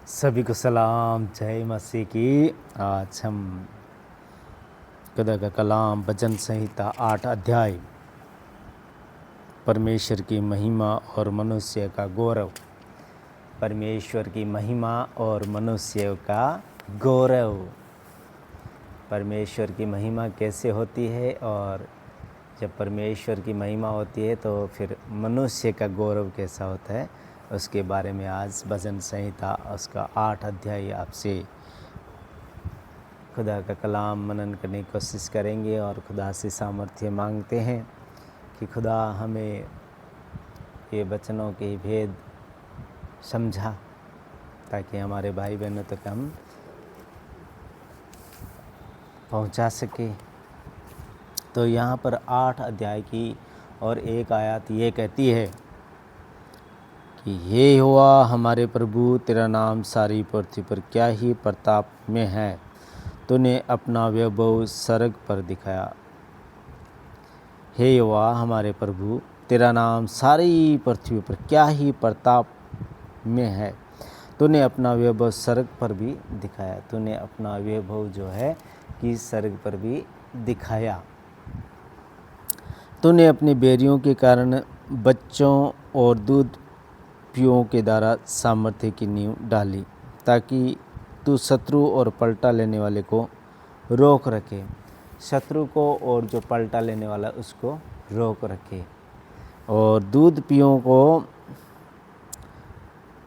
सभी को सलाम, जय मसीह की। आज हम खुदा का कलाम भजन संहिता 8 अध्याय परमेश्वर की महिमा और मनुष्य का गौरव। परमेश्वर की महिमा और मनुष्य का गौरव। परमेश्वर की महिमा कैसे होती है और जब परमेश्वर की महिमा होती है तो फिर मनुष्य का गौरव कैसा होता है, उसके बारे में आज भजन संहिता उसका 8 अध्याय आपसे खुदा का कलाम मनन करने की कोशिश करेंगे और खुदा से सामर्थ्य मांगते हैं कि खुदा हमें ये वचनों के भेद समझा ताकि हमारे भाई बहनों तक हम पहुंचा सके। तो यहाँ पर 8 अध्याय की और एक आयत ये कहती है कि हे यहोवा हमारे प्रभु, तेरा नाम सारी पृथ्वी पर क्या ही प्रताप में है। तूने अपना वैभव स्वर्ग पर दिखाया। हे यहोवा हमारे प्रभु, तेरा नाम सारी पृथ्वी पर क्या ही प्रताप में है। तूने अपना वैभव स्वर्ग पर भी दिखाया। तूने अपना वैभव जो है कि स्वर्ग पर भी दिखाया। तूने अपने बैरियों के कारण बच्चों और दूध पियों के द्वारा सामर्थ्य की नींव डाली, ताकि तू शत्रु और पलटा लेने वाले को रोक रखे। शत्रु को और जो पलटा लेने वाला उसको रोक रखे। और दूध पियों को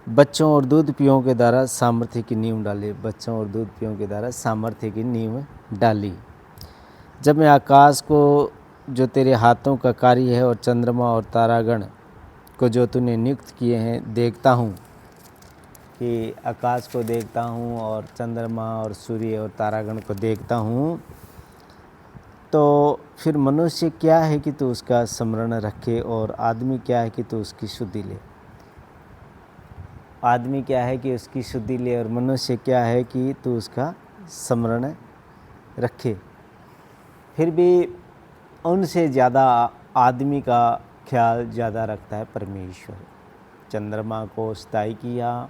बच्चों और दूध पियों के द्वारा सामर्थ्य की नींव डाली। बच्चों और दूध पियों के द्वारा सामर्थ्य की नींव डाली। जब मैं आकाश को जो तेरे हाथों का कार्य है और चंद्रमा और तारागण को जो तूने नियुक्त किए हैं देखता हूँ, कि आकाश को देखता हूँ और चंद्रमा और सूर्य और तारागण को देखता हूँ, तो फिर मनुष्य क्या है कि तू उसका स्मरण रखे और आदमी क्या है कि तू उसकी शुद्धि ले। आदमी क्या है कि उसकी शुद्धि ले और मनुष्य क्या है कि तू उसका स्मरण रखे। फिर भी उनसे ज़्यादा आदमी का ख्याल ज़्यादा रखता है परमेश्वर। चंद्रमा को स्थायी किया,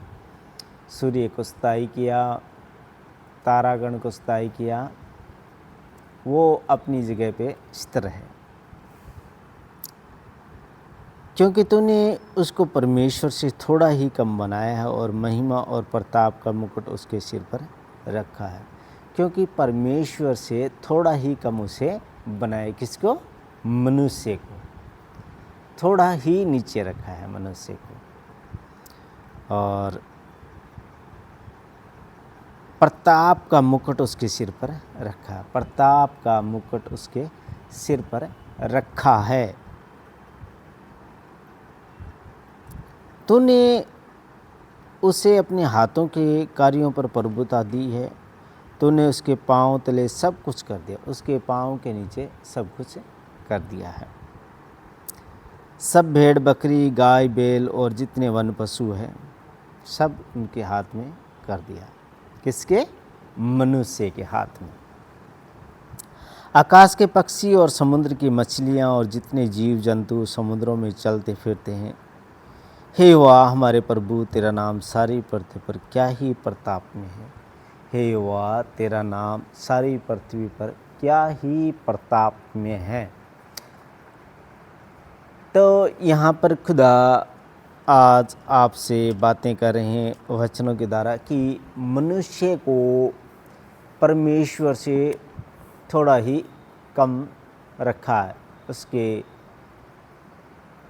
सूर्य को स्थायी किया, तारागण को स्थायी किया, वो अपनी जगह पे स्थिर है, क्योंकि तूने उसको परमेश्वर से थोड़ा ही कम बनाया है और महिमा और प्रताप का मुकुट उसके सिर पर रखा है। क्योंकि परमेश्वर से थोड़ा ही कम उसे बनाए। किसको? मनुष्य को थोड़ा ही नीचे रखा है, मनुष्य को। और प्रताप का मुकुट उसके सिर पर रखा है। प्रताप का मुकुट उसके सिर पर रखा है। तूने उसे अपने हाथों के कार्यों पर प्रभुता दी है। तूने उसके पांव तले सब कुछ कर दिया। उसके पांव के नीचे सब कुछ कर दिया है। सब भेड़ बकरी गाय बैल और जितने वन पशु हैं सब उनके हाथ में कर दिया। किसके? मनुष्य के हाथ में। आकाश के पक्षी और समुद्र की मछलियां और जितने जीव जंतु समुद्रों में चलते फिरते हैं। हे यहोवा हमारे प्रभु, तेरा नाम सारी पृथ्वी पर क्या ही प्रताप में है। हे यहोवा तेरा नाम सारी पृथ्वी पर क्या ही प्रताप में है। तो यहाँ पर खुदा आज आपसे बातें कर रहे हैं वचनों के द्वारा कि मनुष्य को परमेश्वर से थोड़ा ही कम रखा है। उसके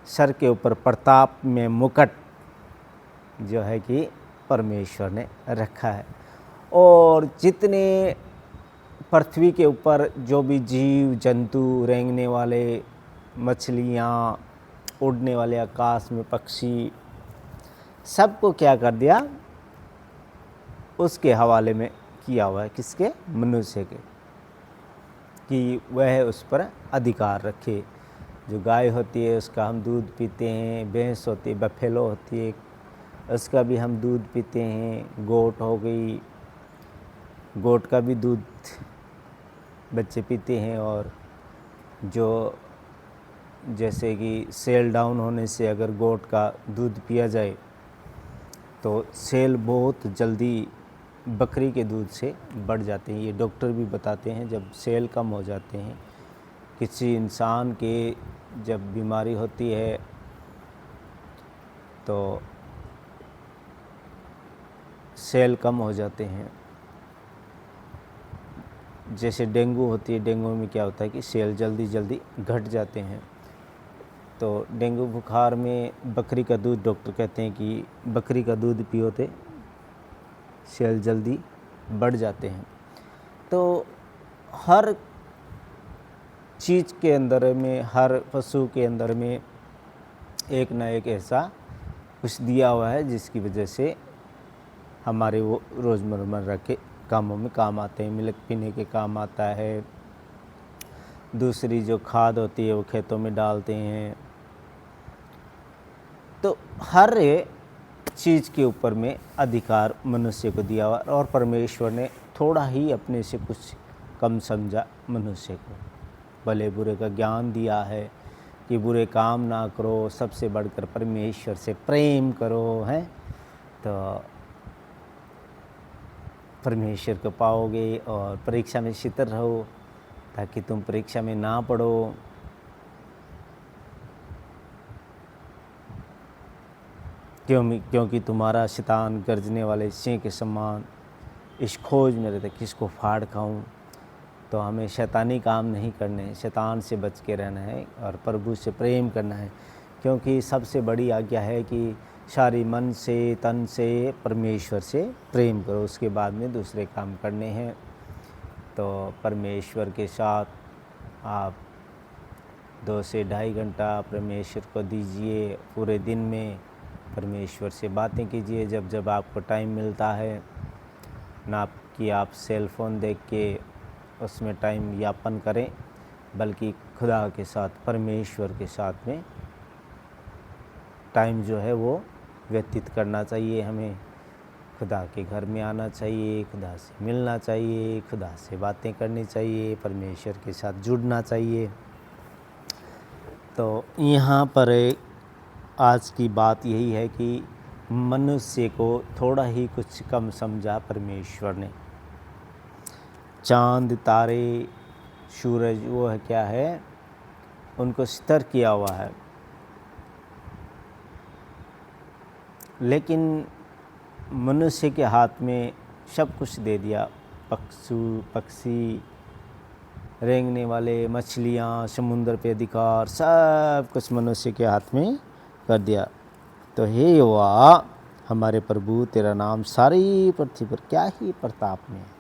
सर के ऊपर प्रताप में मुकुट जो है कि परमेश्वर ने रखा है। और जितने पृथ्वी के ऊपर जो भी जीव जंतु, रेंगने वाले मछलियाँ, उड़ने वाले आकाश में पक्षी, सबको क्या कर दिया? उसके हवाले में किया हुआ है। किसके? मनुष्य के, कि वह उस पर अधिकार रखे। जो गाय होती है उसका हम दूध पीते हैं, भैंस होती है, बफेलो होती है, उसका भी हम दूध पीते हैं। गोट हो गई, गोट का भी दूध बच्चे पीते हैं। और जो जैसे कि सेल डाउन होने से अगर गोट का दूध पिया जाए तो सेल बहुत जल्दी बकरी के दूध से बढ़ जाते हैं। ये डॉक्टर भी बताते हैं, जब सेल कम हो जाते हैं किसी इंसान के, जब बीमारी होती है तो सेल कम हो जाते हैं। जैसे डेंगू होती है, डेंगू में क्या होता है कि सेल जल्दी जल्दी घट जाते हैं। तो डेंगू बुखार में बकरी का दूध, डॉक्टर कहते हैं कि बकरी का दूध पियो तो सेल जल्दी बढ़ जाते हैं। तो हर चीज़ के अंदर में, हर पशु के अंदर में एक ना एक ऐसा कुछ दिया हुआ है जिसकी वजह से हमारे वो रोज़मर्रा के कामों में काम आते हैं। मिल्क पीने के काम आता है, दूसरी जो खाद होती है वो खेतों में डालते हैं। तो हर चीज़ के ऊपर में अधिकार मनुष्य को दिया हुआ, और परमेश्वर ने थोड़ा ही अपने से कुछ कम समझा मनुष्य को। भले बुरे का ज्ञान दिया है कि बुरे काम ना करो, सबसे बढ़कर परमेश्वर से प्रेम करो, हैं तो परमेश्वर को पाओगे। और परीक्षा में शीतल रहो ताकि तुम परीक्षा में ना पढ़ो। क्योंकि तुम्हारा शैतान गर्जने वाले सिंह के समान इस खोज में रहता, किसको फाड़ खाऊं। तो हमें शैतानी काम नहीं करने, शैतान से बच के रहना है और प्रभु से प्रेम करना है। क्योंकि सबसे बड़ी आज्ञा है कि सारी मन से, तन से परमेश्वर से प्रेम करो, उसके बाद में दूसरे काम करने हैं। तो परमेश्वर के साथ आप 2 से ढाई घंटा परमेश्वर को दीजिए। पूरे दिन में परमेश्वर से बातें कीजिए जब जब आपको टाइम मिलता है। ना कि आप सेल फ़ोन देख के उसमें टाइम यापन करें, बल्कि खुदा के साथ, परमेश्वर के साथ में टाइम जो है वो व्यतीत करना चाहिए। हमें खुदा के घर में आना चाहिए, खुदा से मिलना चाहिए, खुदा से बातें करनी चाहिए, परमेश्वर के साथ जुड़ना चाहिए। तो यहाँ पर आज की बात यही है कि मनुष्य को थोड़ा ही कुछ कम समझा परमेश्वर ने। चांद, तारे, सूरज, वो है क्या है, उनको स्तर किया हुआ है। लेकिन मनुष्य के हाथ में सब कुछ दे दिया। पक्षी, रेंगने वाले, मछलियाँ, समुद्र पे अधिकार, सब कुछ मनुष्य के हाथ में कर दिया। तो हे यहोवा हमारे प्रभु, तेरा नाम सारी पृथ्वी पर क्या ही प्रताप में है।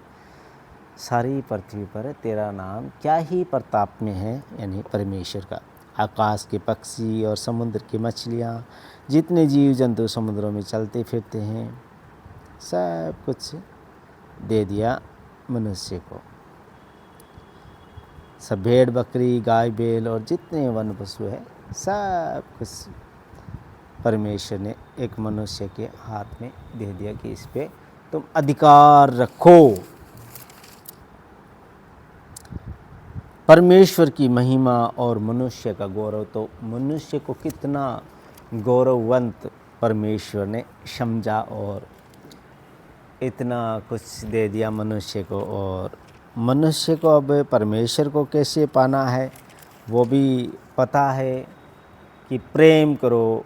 सारी पृथ्वी पर तेरा नाम क्या ही प्रताप में है, यानी परमेश्वर का। आकाश के पक्षी और समुद्र की मछलियाँ, जितने जीव जंतु समुद्रों में चलते फिरते हैं, सब कुछ दे दिया मनुष्य को। सब भेड़ बकरी, गाय बैल और जितने वन पशु है, सब कुछ परमेश्वर ने एक मनुष्य के हाथ में दे दिया कि इस पे तुम अधिकार रखो। परमेश्वर की महिमा और मनुष्य का गौरव। तो मनुष्य को कितना गौरववंत परमेश्वर ने समझा और इतना कुछ दे दिया मनुष्य को। और मनुष्य को अब परमेश्वर को कैसे पाना है वो भी पता है कि प्रेम करो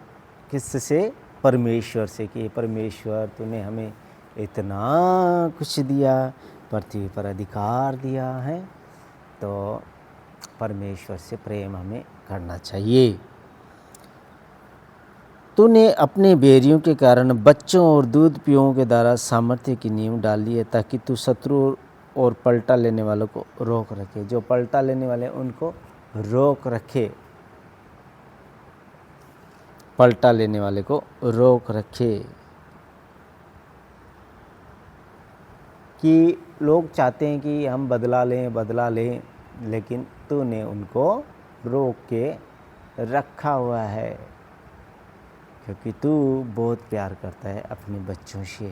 किससे, परमेश्वर से। कि परमेश्वर तूने हमें इतना कुछ दिया, पृथ्वी पर अधिकार दिया है, तो परमेश्वर से प्रेम हमें करना चाहिए। तूने अपने बेरियों के कारण बच्चों और दूध पियों के द्वारा सामर्थ्य की नींव डाली है, ताकि तू शत्रु और पलटा लेने वालों को रोक रखे। जो पलटा लेने वाले उनको रोक रखे, पलटा लेने वाले को रोक रखे। कि लोग चाहते हैं कि हम बदला लें, लेकिन तूने उनको रोक के रखा हुआ है, क्योंकि तू बहुत प्यार करता है अपने बच्चों से।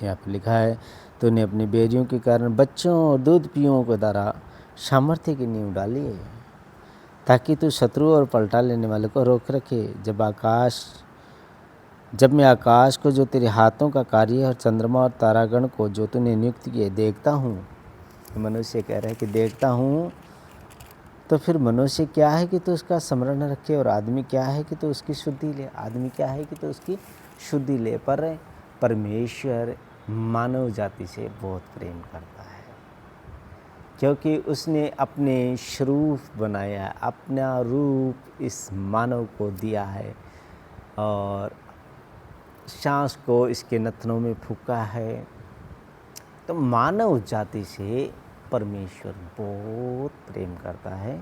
यहाँ पर लिखा है, तूने अपनी बेरियों के कारण बच्चों और दूध पियों के द्वारा सामर्थ्य की नींव डाली है, ताकि तू शत्रु और पलटा लेने वाले को रोक रखे। जब आकाश जब मैं आकाश को जो तेरे हाथों का कार्य है और चंद्रमा और तारागण को जो तूने नियुक्त किए देखता हूँ, मनुष्य कह रहा है कि देखता हूँ, तो फिर मनुष्य क्या है कि तो उसका स्मरण रखे, और आदमी क्या है कि तो उसकी शुद्धि ले। आदमी क्या है कि तो उसकी शुद्धि ले। पर परमेश्वर मानव जाति से बहुत प्रेम करता है, क्योंकि उसने अपने स्वरूप बनाया, अपना रूप इस मानव को दिया है, और सांस को इसके नथनों में फूंका है। तो मानव जाति से परमेश्वर बहुत प्रेम करता है।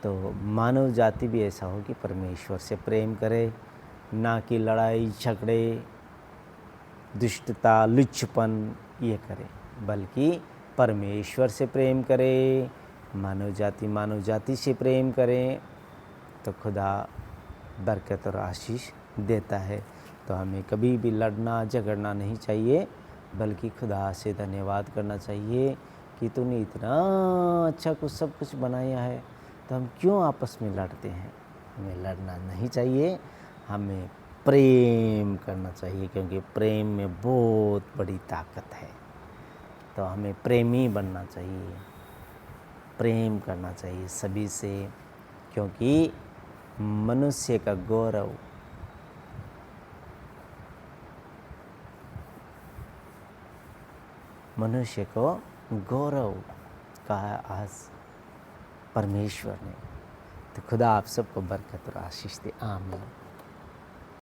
तो मानव जाति भी ऐसा हो कि परमेश्वर से प्रेम करे, ना कि लड़ाई झगड़े, दुष्टता, लुच्चपन ये करे, बल्कि परमेश्वर से प्रेम करे। मानव जाति से प्रेम करें तो खुदा बरकत और आशीष देता है। तो हमें कभी भी लड़ना झगड़ना नहीं चाहिए, बल्कि खुदा से धन्यवाद करना चाहिए कि तूने इतना अच्छा कुछ सब कुछ बनाया है, तो हम क्यों आपस में लड़ते हैं। हमें लड़ना नहीं चाहिए, हमें प्रेम करना चाहिए, क्योंकि प्रेम में बहुत बड़ी ताकत है। तो हमें प्रेमी बनना चाहिए, प्रेम करना चाहिए सभी से, क्योंकि मनुष्य का गौरव मनुष्य को गौरव कहा आज परमेश्वर ने। तो खुदा आप सबको बरकत और आशीष दे। आमीन।